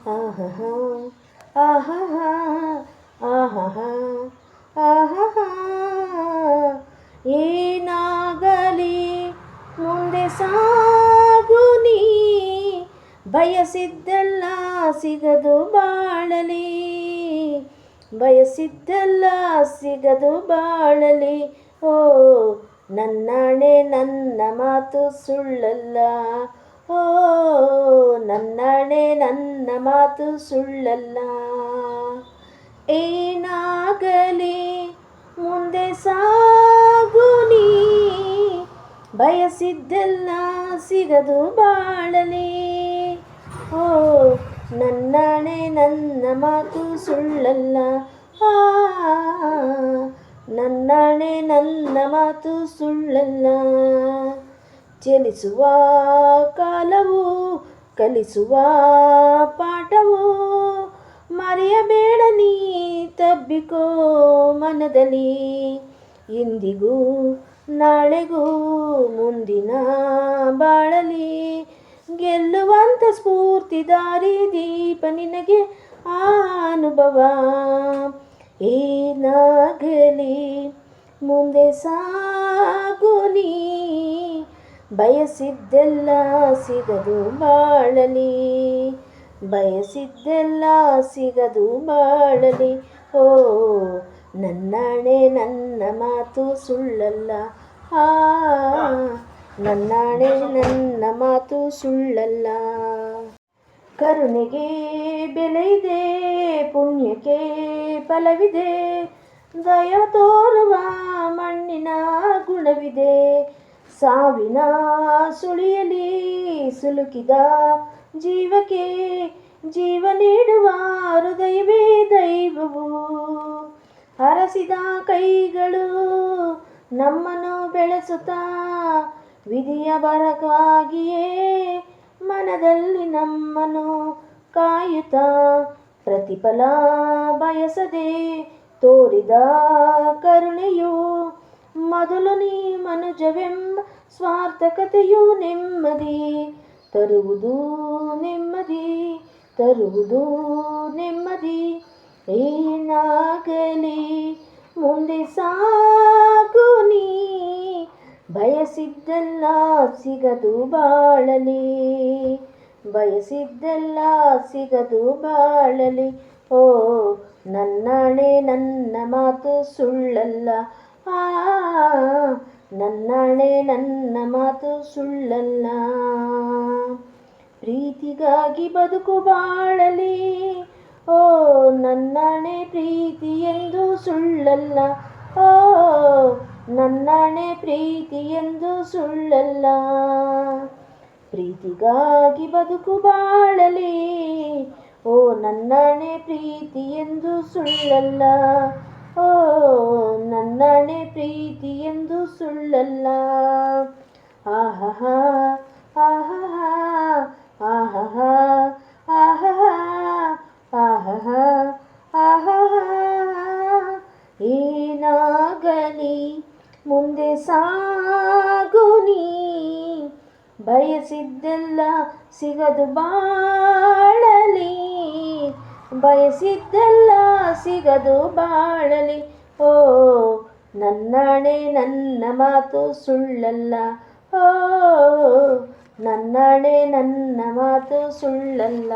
ಆಹಾ ಆಹಾ ಆಹಾ ಆಹಾ ಏನಾಗಲಿ ಮುಂದೆ ಸಾಗು ನೀ ಬಯಸಿದ್ದೆಲ್ಲ ಸಿಗದು ಬಾಳಲಿ ಬಯಸಿದ್ದೆಲ್ಲ ಸಿಗದು ಬಾಳಲಿ ಓ ನನ್ನಾಣೆ ನನ್ನ ಮಾತು ಸುಳ್ಳಲ್ಲ ಓ ನನ್ನಾಣೆ ನನ್ನ ಮಾತು ಸುಳ್ಳಲ್ಲ ಏನಾಗಲಿ ಮುಂದೆ ಸಾಗು ನೀ ಬಯಸಿದ್ದೆಲ್ಲ ಸಿಗದು ಬಾಳಲಿ ಓ ನನ್ನಾಣೆ ನನ್ನ ಮಾತು ಸುಳ್ಳಲ್ಲ ಆ ನನ್ನಾಣೆ ನನ್ನ ಮಾತು ಸುಳ್ಳಲ್ಲ ಚಲಿಸುವ ಕಾಲವು ಕಲಿಸುವ ಪಾಠವು ಮರೆಯಬೇಡ ನೀ ತಬ್ಬಿಕೋ ಮನದಲ್ಲಿ ಇಂದಿಗೂ ನಾಳೆಗೂ ಮುಂದಿನ ಬಾಳಲಿ ಗೆಲ್ಲುವಂಥ ಸ್ಫೂರ್ತಿ ದಾರಿ ದೀಪ ನಿನಗೆ ಆ ಅನುಭವ ಏನಾಗಲಿ ಮುಂದೆ ಸಾಗು ನೀ ಬಯಸಿದ್ದೆಲ್ಲ ಸಿಗದು ಬಾಳಲಿ ಬಯಸಿದ್ದೆಲ್ಲ ಸಿಗದು ಬಾಳಲಿ ಓ ನನ್ನಾಣೆ ನನ್ನ ಮಾತು ಸುಳ್ಳಲ್ಲ ಆ ನನ್ನಾಣೆ ನನ್ನ ಮಾತು ಸುಳ್ಳಲ್ಲ ಕರುಣೆಗೆ ಬೆಲೆ ಇದೆ ಪುಣ್ಯಕ್ಕೆ ಫಲವಿದೆ ದಯ ತೋರುವ ಮಣ್ಣಿನ ಗುಣವಿದೆ ಸಾವಿನ ಸುಳಿಯಲಿ ಸುಲುಕಿದ ಜೀವಕ್ಕೆ ಜೀವ ನೀಡುವ ಹೃದಯವೇ ದೈವವು ಹರಸಿದ ಕೈಗಳು ನಮ್ಮನ್ನು ಬೆಳೆಸುತ್ತಾ ವಿಧಿಯ ಬರವಾಗಿಯೇ ಮನದಲ್ಲಿ ನಮ್ಮನ್ನು ಕಾಯುತ್ತಾ ಪ್ರತಿಫಲ ಬಯಸದೆ ತೋರಿದ ಕರುಣೆಯು ಮೊದಲು ನೀ ಮನುಜವೆಂಬ ಸ್ವಾರ್ಥಕತೆಯು ನೆಮ್ಮದಿ ತರುವುದು ನೆಮ್ಮದಿ ತರುವುದು ನೆಮ್ಮದಿ ಏನಾಗಲಿ ಮುಂದೆ ಸಾಗು ನೀ ಬಯಸಿದ್ದೆಲ್ಲ ಸಿಗದು ಬಾಳಲಿ ಬಯಸಿದ್ದೆಲ್ಲ ಸಿಗದು ಬಾಳಲಿ ಓ ನನ್ನಾಣೆ ನನ್ನ ಮಾತು ಸುಳ್ಳಲ್ಲ ಆ ನನ್ನಾಣೆ ನನ್ನ ಮಾತು ಸುಳ್ಳಲ್ಲ ಪ್ರೀತಿಗಾಗಿ ಬದುಕು ಬಾಳಲಿ ಓ ನನ್ನಾಣೆ ಪ್ರೀತಿ ಎಂದು ಸುಳ್ಳಲ್ಲ ಓ ನನ್ನಾಣೆ ಪ್ರೀತಿ ಎಂದು ಸುಳ್ಳಲ್ಲ ಪ್ರೀತಿಗಾಗಿ ಬದುಕು ಬಾಳಲಿ ಓ ನನ್ನಾಣೆ ಪ್ರೀತಿ ಎಂದು ಸುಳ್ಳಲ್ಲ ಓ ನನ್ನಾಣೆ ಪ್ರೀತಿ ಎಂದು ಸುಳ್ಳಲ್ಲ ಆಹಾ ಆಹಾ ಆಹಾ ಆಹಾ ಆಹಾ ಆಹಾ ಏನಾಗಲಿ ಮುಂದೆ ಸಾಗು ನೀ ಬಯಸಿದ್ದೆಲ್ಲ ಸಿಗದು ಬಾಳಲಿ ಬಯಸಿದ್ದೆಲ್ಲ ಸಿಗದು ಬಾಳಲಿ ಓ ನನ್ನಾಣೆ ನನ್ನ ಮಾತು ಸುಳ್ಳಲ್ಲ ಓ ನನ್ನಾಣೆ ನನ್ನ ಮಾತು ಸುಳ್ಳಲ್ಲ